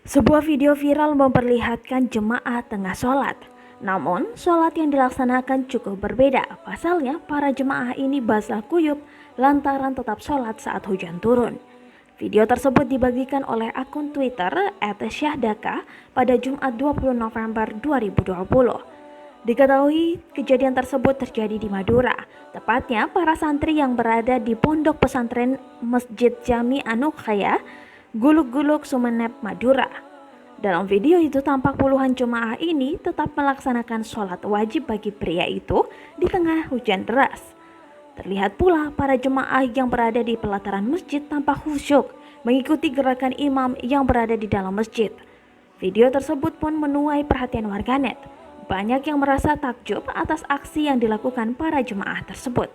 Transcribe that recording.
Sebuah video viral memperlihatkan jemaah tengah sholat. Namun, sholat yang dilaksanakan cukup berbeda. Pasalnya, para jemaah ini basah kuyup lantaran tetap sholat saat hujan turun. Video tersebut dibagikan oleh akun Twitter @syahdaka pada Jumat 20 November 2020. Diketahui kejadian tersebut terjadi di Madura, tepatnya para santri yang berada di pondok pesantren Masjid Jami Anukhaya, Gulug-Gulug, Sumeneb, Madura. Dalam video itu tampak puluhan jemaah ini tetap melaksanakan sholat wajib bagi pria itu di tengah hujan deras. Terlihat pula para jemaah yang berada di pelataran masjid tampak khusyuk mengikuti gerakan imam yang berada di dalam masjid. Video tersebut pun menuai perhatian warganet. Banyak yang merasa takjub atas aksi yang dilakukan para jemaah tersebut.